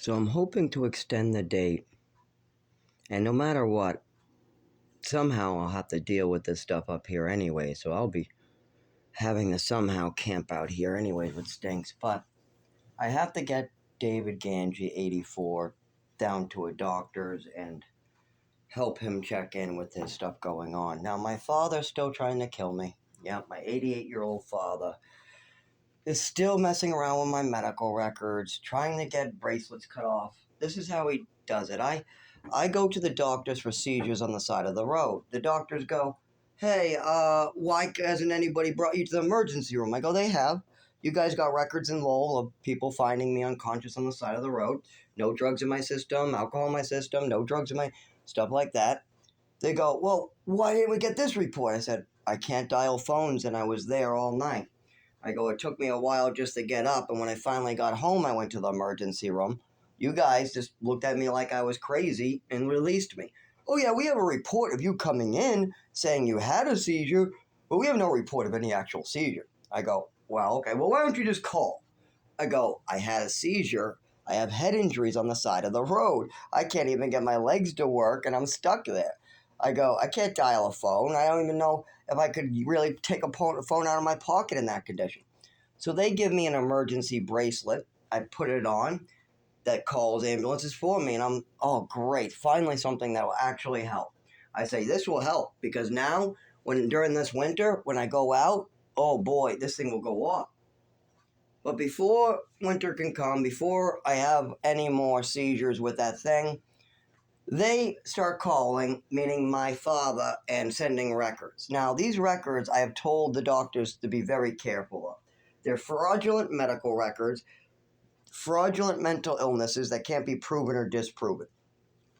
So I'm hoping to extend the date, and no matter what, somehow I'll have to deal with this stuff up here anyway, so I'll be having to somehow camp out here anyway, which stinks. But I have to get David Ganji, 84, down to a doctor's and help him check in with his stuff going on. Now, my father's still trying to kill me. Yeah, my 88-year-old father is still messing around with my medical records, trying to get bracelets cut off. This is how he does it. I go to the doctors for seizures on the side of the road. The doctors go, "Hey, why hasn't anybody brought you to the emergency room?" I go, "They have. You guys got records in Lowell of people finding me unconscious on the side of the road. No drugs in my system, alcohol in my system, no drugs in my stuff like that." They go, "Well, why didn't we get this report?" I said, "I can't dial phones, and I was there all night." I go, "It took me a while just to get up, and when I finally got home, I went to the emergency room. You guys just looked at me like I was crazy and released me." "Oh, yeah, we have a report of you coming in saying you had a seizure, but we have no report of any actual seizure." I go, "Well, okay, well, why don't you just call?" I go, "I had a seizure. I have head injuries on the side of the road. I can't even get my legs to work, and I'm stuck there." I go, "I can't dial a phone. I don't even know if I could really take a phone out of my pocket in that condition." So they give me an emergency bracelet. I put it on that calls ambulances for me, and I'm, oh, great, finally something that will actually help. I say, this will help because now, during this winter, when I go out, oh boy, this thing will go off. But before winter can come, before I have any more seizures with that thing, they start calling, meaning my father, and sending records. Now, these records I have told the doctors to be very careful of. They're fraudulent medical records, fraudulent mental illnesses that can't be proven or disproven.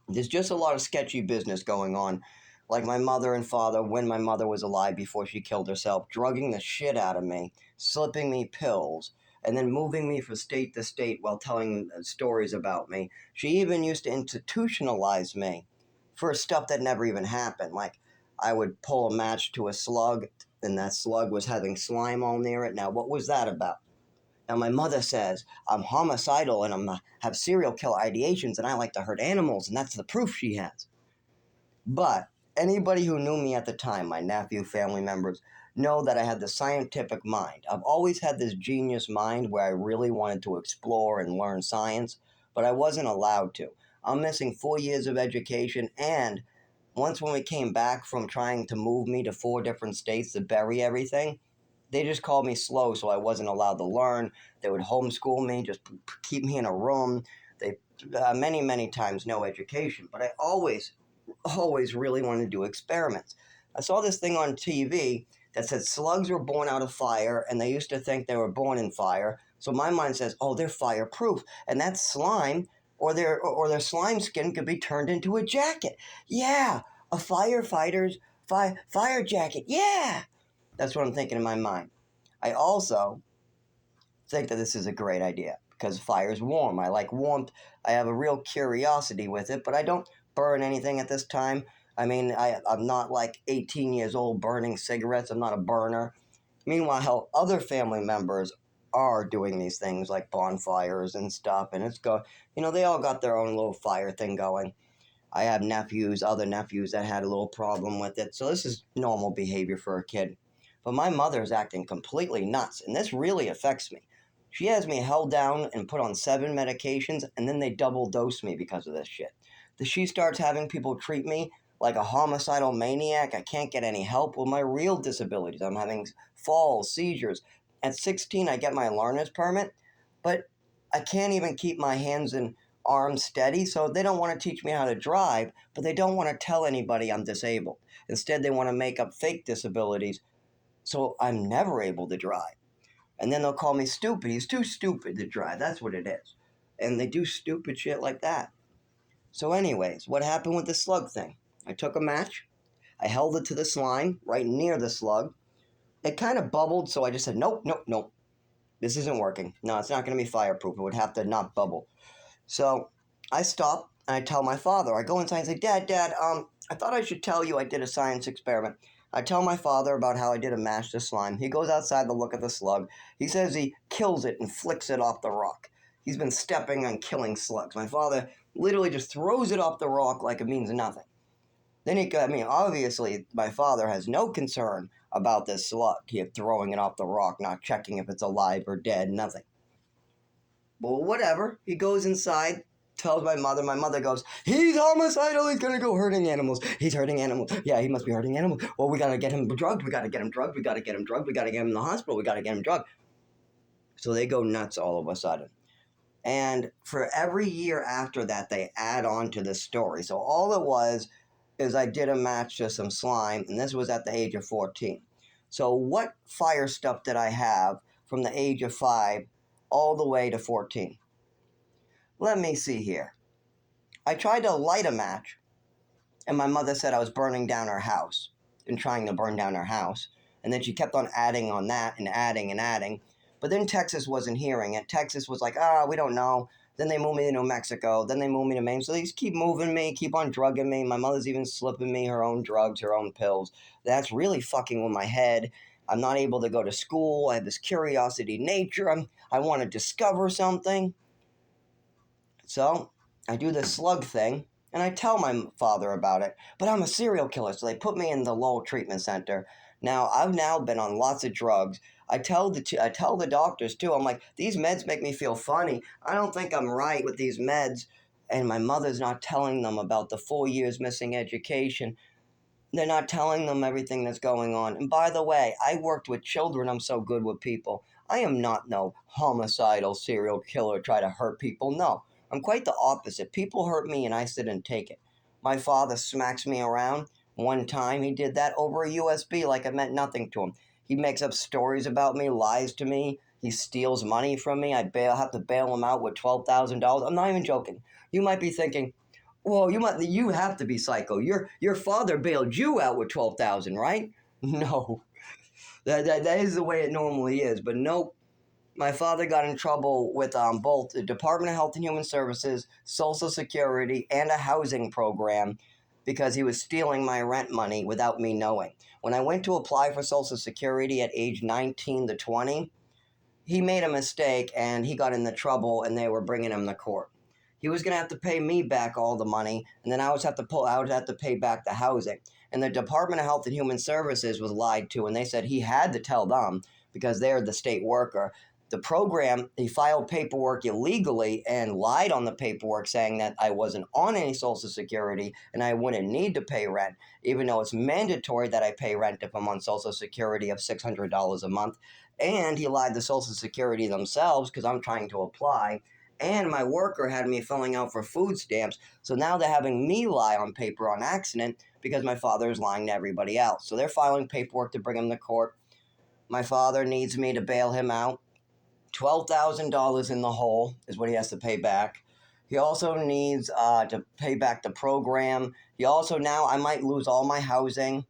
There's just a lot of sketchy business going on. Like my mother and father, when my mother was alive before she killed herself, drugging the shit out of me, slipping me pills, and then moving me from state to state while telling stories about me. She even used to institutionalize me for stuff that never even happened. Like I would pull a match to a slug, and that slug was having slime all near it. Now, what was that about? Now, my mother says I'm homicidal and have serial killer ideations, and I like to hurt animals, and that's the proof she has. But anybody who knew me at the time, my nephew, family members, know that I had the scientific mind. I've always had this genius mind where I really wanted to explore and learn science, but I wasn't allowed to. I'm missing 4 years of education, and once when we came back from trying to move me to 4 different states to bury everything, they just called me slow, so I wasn't allowed to learn. They would homeschool me, just keep me in a room. They many times no education, but I always really wanted to do experiments. I saw this thing on TV that said slugs were born out of fire, and they used to think they were born in fire. So my mind says, "Oh, they're fireproof," and that slime or their slime skin could be turned into a jacket. Yeah, a firefighter's fire jacket. Yeah, that's what I'm thinking in my mind. I also think that this is a great idea because fire's warm. I like warmth. I have a real curiosity with it, but I don't burn anything at this time. I mean, I'm not like 18 years old burning cigarettes. I'm not a burner. Meanwhile, other family members are doing these things like bonfires and stuff, and they all got their own little fire thing going. I have other nephews that had a little problem with it, so this is normal behavior for a kid. But my mother is acting completely nuts, and this really affects me. She has me held down and put on 7 medications, and then they double dose me because of this shit. She starts having people treat me like a homicidal maniac. I can't get any help with my real disabilities. I'm having falls, seizures. At 16, I get my learner's permit, but I can't even keep my hands and arms steady, so they don't want to teach me how to drive, but they don't want to tell anybody I'm disabled. Instead, they want to make up fake disabilities, so I'm never able to drive. And then they'll call me stupid. He's too stupid to drive. That's what it is. And they do stupid shit like that. So anyways, what happened with the slug thing? I took a match. I held it to the slime right near the slug. It kind of bubbled, so I just said, nope, nope, nope. This isn't working. No, it's not going to be fireproof. It would have to not bubble. So I stop and I tell my father. I go inside and say, Dad, I thought I should tell you I did a science experiment. I tell my father about how I did a mash to slime. He goes outside to look at the slug. He says he kills it and flicks it off the rock. He's been stepping on killing slugs. My father literally just throws it off the rock like it means nothing. Then obviously, my father has no concern about this slug. He throwing it off the rock, not checking if it's alive or dead, nothing. Well, whatever. He goes inside, tells my mother. My mother goes, he's homicidal. He's going to go hurting animals. He's hurting animals. Yeah, he must be hurting animals. Well, we got to get him drugged. We got to get him drugged. We got to get him drugged. We got to get him in the hospital. We got to get him drugged. So they go nuts all of a sudden. And for every year after that, they add on to the story. So all it was is I did a match to some slime, and this was at the age of 14. So what fire stuff did I have from the age of 5 all the way to 14? Let me see here. I tried to light a match, and my mother said I was burning down her house and trying to burn down her house. And then she kept on adding on that and adding and adding. But then Texas wasn't hearing it. Texas was like, we don't know. Then they moved me to New Mexico. Then they moved me to Maine. So they just keep moving me, keep on drugging me. My mother's even slipping me her own drugs, her own pills. That's really fucking with my head. I'm not able to go to school. I have this curiosity nature. I want to discover something. So I do this slug thing, and I tell my father about it. But I'm a serial killer, so they put me in the Lowell Treatment Center. Now, I've now been on lots of drugs. I tell the doctors, too, I'm like, these meds make me feel funny. I don't think I'm right with these meds. And my mother's not telling them about the 4 years missing education. They're not telling them everything that's going on. And by the way, I worked with children. I'm so good with people. I am not no homicidal serial killer try to hurt people. No, I'm quite the opposite. People hurt me and I sit and take it. My father smacks me around. One time he did that over a USB like it meant nothing to him. He makes up stories about me, lies to me. He steals money from me. I have to bail him out with $12,000. I'm not even joking. You might be thinking, well, you have to be psycho. Your father bailed you out with $12,000, right? No, that is the way it normally is. But nope, my father got in trouble with both the Department of Health and Human Services, Social Security, and a housing program because he was stealing my rent money without me knowing. When I went to apply for Social Security at age 19 to 20, he made a mistake and he got into trouble and they were bringing him to court. He was going to have to pay me back all the money, and then I would have to pay back the housing. And the Department of Health and Human Services was lied to, and they said he had to tell them because they're the state worker. The program, he filed paperwork illegally and lied on the paperwork saying that I wasn't on any Social Security and I wouldn't need to pay rent, even though it's mandatory that I pay rent if I'm on Social Security of $600 a month. And he lied to Social Security themselves because I'm trying to apply. And my worker had me filling out for food stamps. So now they're having me lie on paper on accident because my father is lying to everybody else. So they're filing paperwork to bring him to court. My father needs me to bail him out. $12,000 in the hole is what he has to pay back. He also needs to pay back the program. He also now, I might lose all my housing.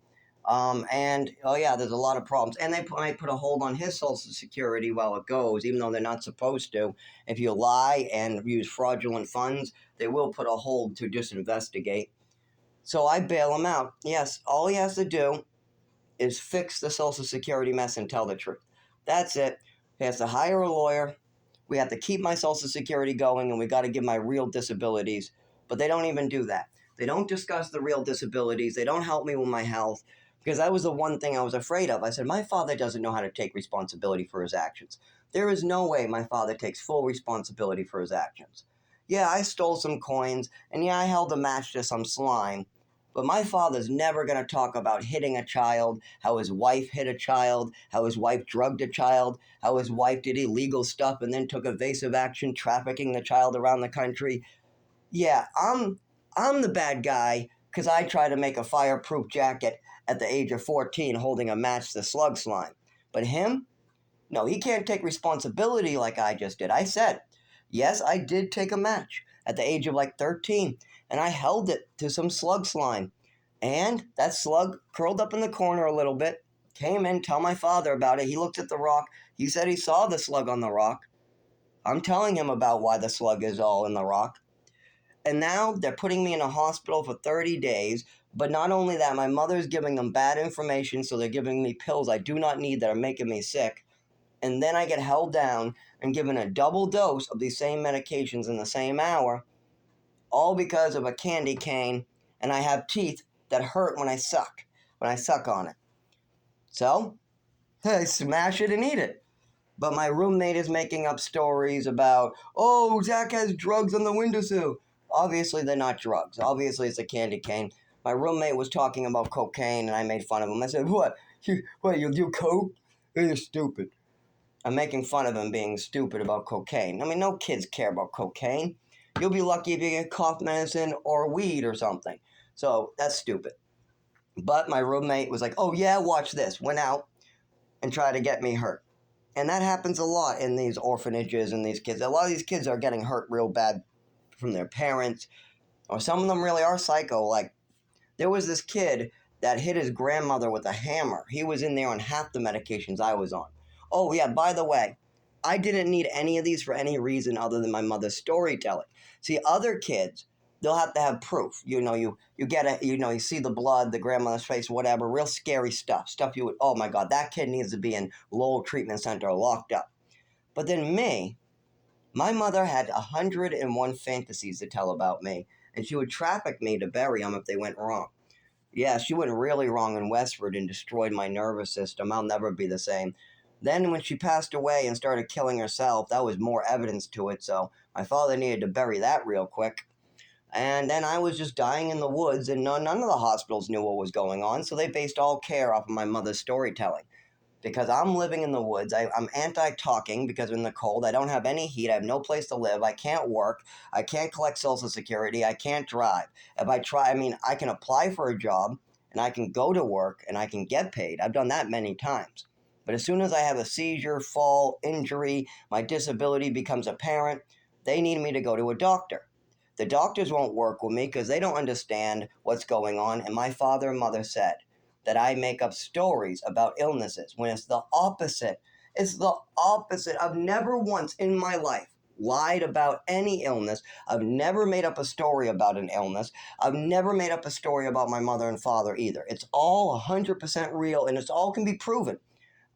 There's a lot of problems. And they might put a hold on his Social Security while it goes, even though they're not supposed to. If you lie and use fraudulent funds, they will put a hold to just investigate. So I bail him out. Yes, all he has to do is fix the Social Security mess and tell the truth. That's it. He has to hire a lawyer. We have to keep my Social Security going, and we got to give my real disabilities. But they don't even do that. They don't discuss the real disabilities. They don't help me with my health. Because that was the one thing I was afraid of. I said, my father doesn't know how to take responsibility for his actions. There is no way my father takes full responsibility for his actions. Yeah, I stole some coins, and yeah, I held a match to some slime. But my father's never going to talk about hitting a child, how his wife hit a child, how his wife drugged a child, how his wife did illegal stuff and then took evasive action trafficking the child around the country. Yeah, I'm the bad guy because I tried to make a fireproof jacket at the age of 14 holding a match to slug slime. But him? No, he can't take responsibility like I just did. I said, yes, I did take a match at the age of like 13, and I held it to some slug slime. And that slug curled up in the corner a little bit, came in, tell my father about it. He looked at the rock. He said he saw the slug on the rock. I'm telling him about why the slug is all in the rock. And now they're putting me in a hospital for 30 days. But not only that, my mother's giving them bad information, so they're giving me pills I do not need that are making me sick. and then I get held down and given a double dose of these same medications in the same hour, all because of a candy cane, and I have teeth that hurt when I suck on it. So, I smash it and eat it. But my roommate is making up stories about, oh, Zach has drugs on the windowsill. Obviously, they're not drugs. Obviously, it's a candy cane. My roommate was talking about cocaine, and I made fun of him. I said, what? You do coke? You're stupid. I'm making fun of him being stupid about cocaine. I mean, no kids care about cocaine. You'll be lucky if you get cough medicine or weed or something. So, that's stupid. But my roommate was like, oh, yeah, watch this. Went out and tried to get me hurt. And that happens a lot in these orphanages and these kids. A lot of these kids are getting hurt real bad from their parents, or some of them really are psycho. Like, there was this kid that hit his grandmother with a hammer. He was in there on half the medications I was on. Oh, yeah, by the way, I didn't need any of these for any reason other than my mother's storytelling. See, other kids, they'll have to have proof. You get it, you see the blood, the grandmother's face, whatever, real scary stuff. Stuff you would, oh my God, that kid needs to be in Lowell Treatment Center locked up. But then me, my mother had 101 fantasies to tell about me, and she would traffic me to bury them if they went wrong. Yeah, she went really wrong in Westford and destroyed my nervous system. I'll never be the same. Then, when she passed away and started killing herself, that was more evidence to it, so my father needed to bury that real quick. And then I was just dying in the woods, and none of the hospitals knew what was going on, so they based all care off of my mother's storytelling. Because I'm living in the woods, I'm anti-talking because I'm in the cold. I don't have any heat. I have no place to live. I can't work. I can't collect Social Security. I can't drive. If I try, I mean, I can apply for a job, and I can go to work, and I can get paid. I've done that many times. But as soon as I have a seizure, fall, injury, my disability becomes apparent, they need me to go to a doctor. The doctors won't work with me because they don't understand what's going on, and my father and mother said that I make up stories about illnesses when it's the opposite. It's the opposite. I've never once in my life lied about any illness. I've never made up a story about an illness. I've never made up a story about my mother and father either. It's all 100% real, and it's all can be proven.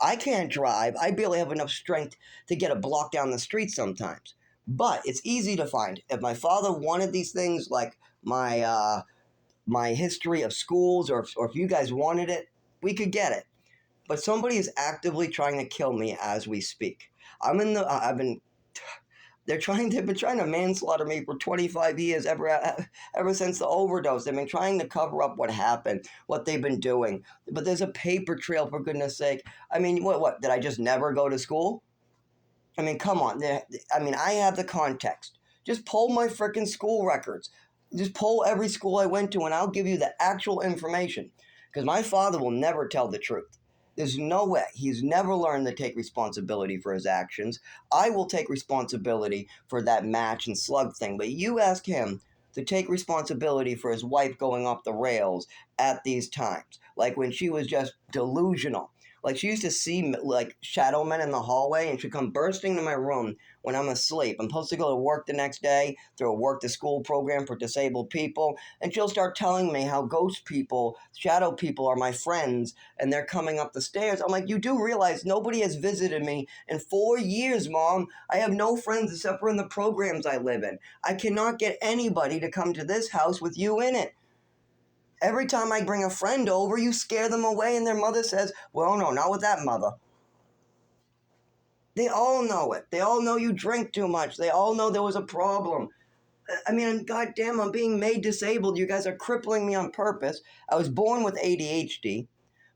I can't drive. I barely have enough strength to get a block down the street sometimes. But it's easy to find. If my father wanted these things, like my history of schools, or if you guys wanted it, we could get it. But somebody is actively trying to kill me as we speak. I've been they've been trying to manslaughter me for 25 years, ever since the overdose. They've been trying to cover up what happened, what they've been doing. But there's a paper trail, for goodness sake. I mean, what did I just never go to school? I mean, come on. I mean, I have the context. Just pull my frickin' school records. Just pull every school I went to, and I'll give you the actual information. Because my father will never tell the truth. There's no way. He's never learned to take responsibility for his actions. I will take responsibility for that match and slug thing. But you ask him to take responsibility for his wife going off the rails at these times. Like when she was just delusional. Like she used to see like shadow men in the hallway, and she'd come bursting to my room when I'm asleep. I'm supposed to go to work the next day through a work to school program for disabled people, and she'll start telling me how ghost people, shadow people are my friends, and they're coming up the stairs. I'm like, you do realize nobody has visited me in 4 years, Mom. I have no friends except for in the programs I live in. I cannot get anybody to come to this house with you in it. Every time I bring a friend over, you scare them away, and their mother says, well, no, not with that mother. They all know it. They all know you drink too much. They all know there was a problem. I mean, goddamn, I'm being made disabled. You guys are crippling me on purpose. I was born with ADHD,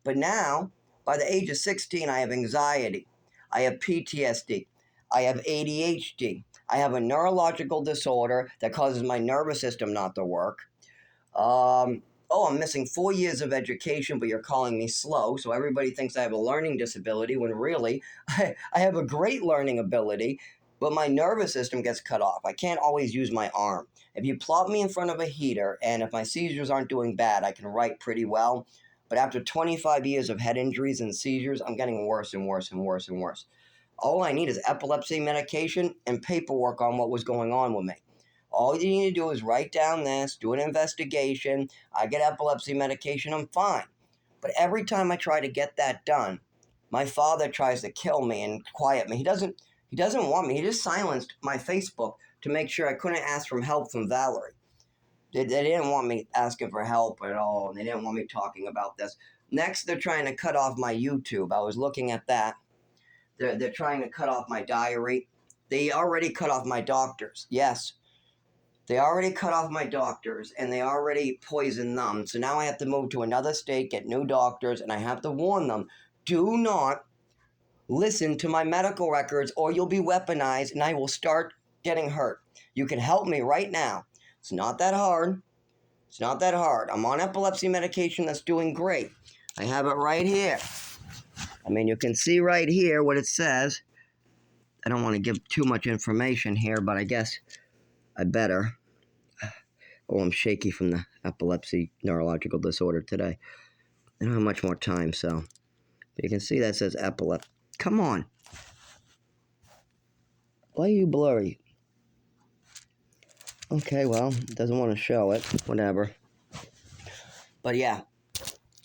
but now, by the age of 16, I have anxiety. I have PTSD. I have ADHD. I have a neurological disorder that causes my nervous system not to work. I'm missing 4 years of education, but you're calling me slow, so everybody thinks I have a learning disability, when really, I have a great learning ability, but my nervous system gets cut off. I can't always use my arm. If you plop me in front of a heater, and if my seizures aren't doing bad, I can write pretty well, but after 25 years of head injuries and seizures, I'm getting worse and worse and worse and worse. All I need is epilepsy medication and paperwork on what was going on with me. All you need to do is write down this, do an investigation. I get epilepsy medication, I'm fine. But every time I try to get that done, My father tries to kill me and quiet me. He doesn't want me. He just silenced my Facebook to make sure I couldn't ask for help from Valerie. They didn't want me asking for help at all, and they didn't want me talking about this. Next, they're trying to cut off my YouTube. I was looking at that. They're trying to cut off my diary. They already cut off my doctors. Yes, they already cut off my doctors, and they already poisoned them. So now I have to move to another state, get new doctors, and I have to warn them, do not listen to my medical records or you'll be weaponized and I will start getting hurt. You can help me right now. It's not that hard. It's not that hard. I'm on epilepsy medication that's doing great. I have it right here. I mean, you can see right here what it says. I don't want to give too much information here, but I guess I better. Oh, I'm shaky from the epilepsy neurological disorder today. I don't have much more time, so. But you can see that says epilepsy. Come on. Why are you blurry? Okay, well, it doesn't want to show it. Whatever. But yeah,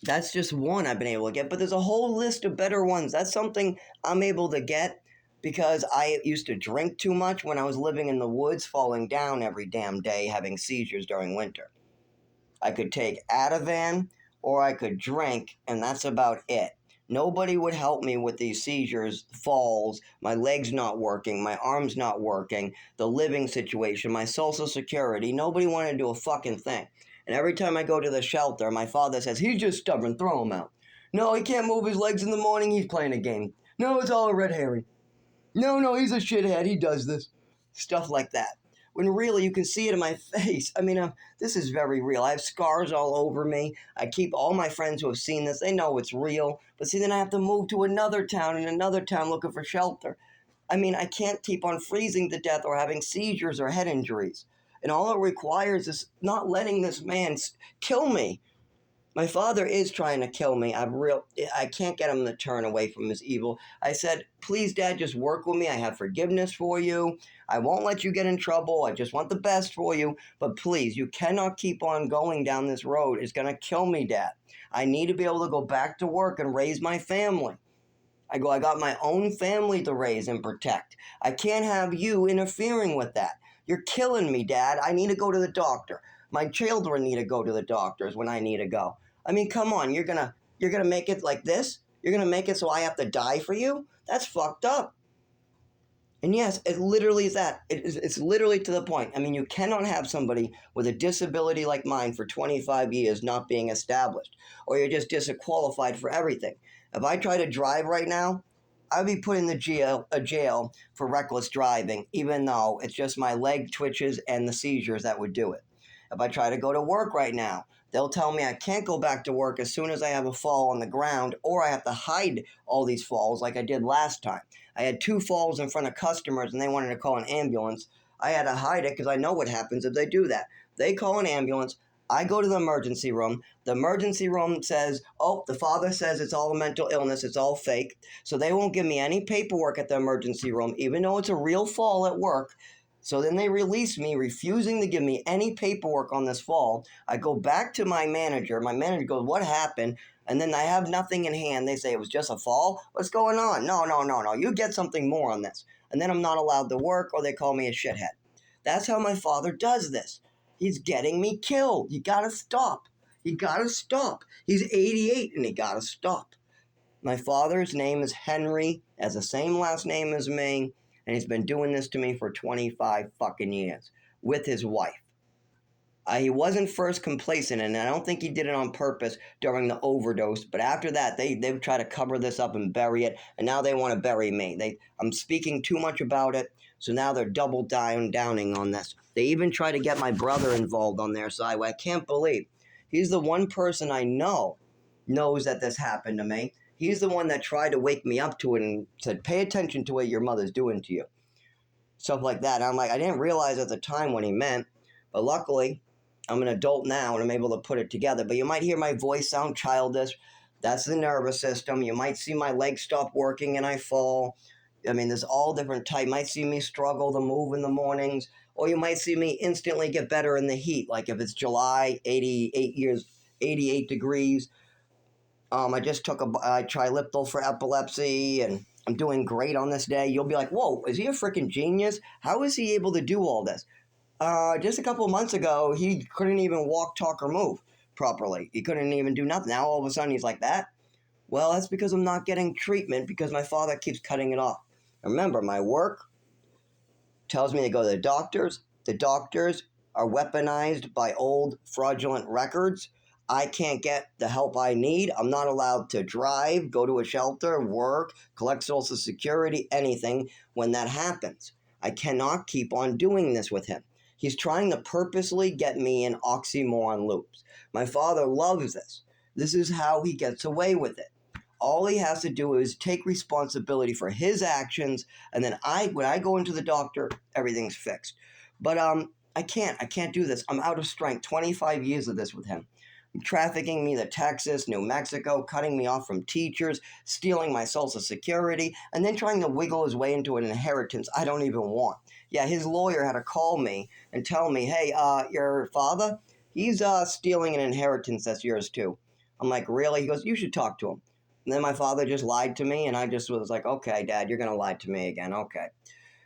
that's just one I've been able to get. But there's a whole list of better ones. That's something I'm able to get because I used to drink too much when I was living in the woods, falling down every damn day, having seizures during winter. I could take Ativan or I could drink, and that's about it. Nobody would help me with these seizures, falls, my legs not working, my arms not working, the living situation, my social security. Nobody wanted to do a fucking thing. And every time I go to the shelter, my father says, he's just stubborn, throw him out. No, he can't move his legs in the morning, he's playing a game. No, it's all a red herring. No, he's a shithead, he does this. Stuff like that. When really you can see it in my face. I mean, this is very real. I have scars all over me. I keep all my friends who have seen this, they know it's real. But see, then I have to move to another town looking for shelter. I mean, I can't keep on freezing to death or having seizures or head injuries. And all it requires is not letting this man kill me. My father is trying to kill me. I can't get him to turn away from his evil. I said, please, Dad, just work with me. I have forgiveness for you. I won't let you get in trouble. I just want the best for you. But please, you cannot keep on going down this road. It's going to kill me, Dad. I need to be able to go back to work and raise my family. I got my own family to raise and protect. I can't have you interfering with that. You're killing me, Dad. I need to go to the doctor. My children need to go to the doctors when I need to go. I mean, come on, you're gonna make it like this? You're gonna make it so I have to die for you? That's fucked up. And yes, it literally is that. It's literally to the point. I mean, you cannot have somebody with a disability like mine for 25 years not being established, or you're just disqualified for everything. If I try to drive right now, I'd be put in the jail for reckless driving, even though it's just my leg twitches and the seizures that would do it. If I try to go to work right now, they'll tell me I can't go back to work as soon as I have a fall on the ground, or I have to hide all these falls like I did last time. I had 2 falls in front of customers and they wanted to call an ambulance. I had to hide it because I know what happens if they do that. They call an ambulance. I go to the emergency room. The emergency room says, oh, the father says it's all a mental illness. It's all fake. So they won't give me any paperwork at the emergency room, even though it's a real fall at work. So then they release me, refusing to give me any paperwork on this fall. I go back to my manager. My manager goes, what happened? And then I have nothing in hand. They say it was just a fall. What's going on? No. You get something more on this. And then I'm not allowed to work, or they call me a shithead. That's how my father does this. He's getting me killed. You gotta stop. You gotta stop. He's 88 and he gotta stop. My father's name is Henry, has the same last name as me, and he's been doing this to me for 25 fucking years with his wife. He wasn't first complacent, and I don't think he did it on purpose during the overdose, but after that, they try to cover this up and bury it, and now they want to bury me. I'm speaking too much about it, so now they're double downing on this. They even try to get my brother involved on their side, I can't believe. He's the one person I know knows that this happened to me. He's the one that tried to wake me up to it and said, pay attention to what your mother's doing to you. Stuff like that. I'm like, I didn't realize at the time what he meant, but luckily, I'm an adult now and I'm able to put it together. But you might hear my voice sound childish. That's the nervous system. You might see my legs stop working and I fall. I mean, there's all different types. You might see me struggle to move in the mornings, or you might see me instantly get better in the heat. Like if it's July, 88 degrees, I just took a Triliptal for epilepsy, and I'm doing great on this day. You'll be like, whoa, is he a freaking genius? How is he able to do all this? Just a couple of months ago, he couldn't even walk, talk, or move properly. He couldn't even do nothing. Now all of a sudden he's like that. Well, that's because I'm not getting treatment because my father keeps cutting it off. Remember, my work tells me to go to the doctors. The doctors are weaponized by old fraudulent records. I can't get the help I need. I'm not allowed to drive, go to a shelter, work, collect Social Security, anything when that happens. I cannot keep on doing this with him. He's trying to purposely get me in oxymoron loops. My father loves this. This is how he gets away with it. All he has to do is take responsibility for his actions, and then when I go into the doctor, everything's fixed. But I can't do this. I'm out of strength. 25 years of this with him. Trafficking me to Texas, New Mexico, cutting me off from teachers, stealing my Social Security, and then trying to wiggle his way into an inheritance I don't even want. Yeah, his lawyer had to call me and tell me, hey, your father, he's stealing an inheritance that's yours too. I'm like, really? He goes, you should talk to him. And then my father just lied to me, and I just was like, okay, Dad, you're going to lie to me again. Okay.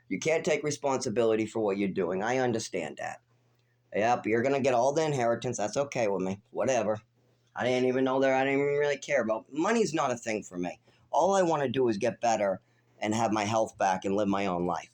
You can't take responsibility for what you're doing. I understand that. Yep, you're going to get all the inheritance. That's okay with me. Whatever. I didn't even know that. I didn't even really care about money's not a thing for me. All I want to do is get better and have my health back and live my own life.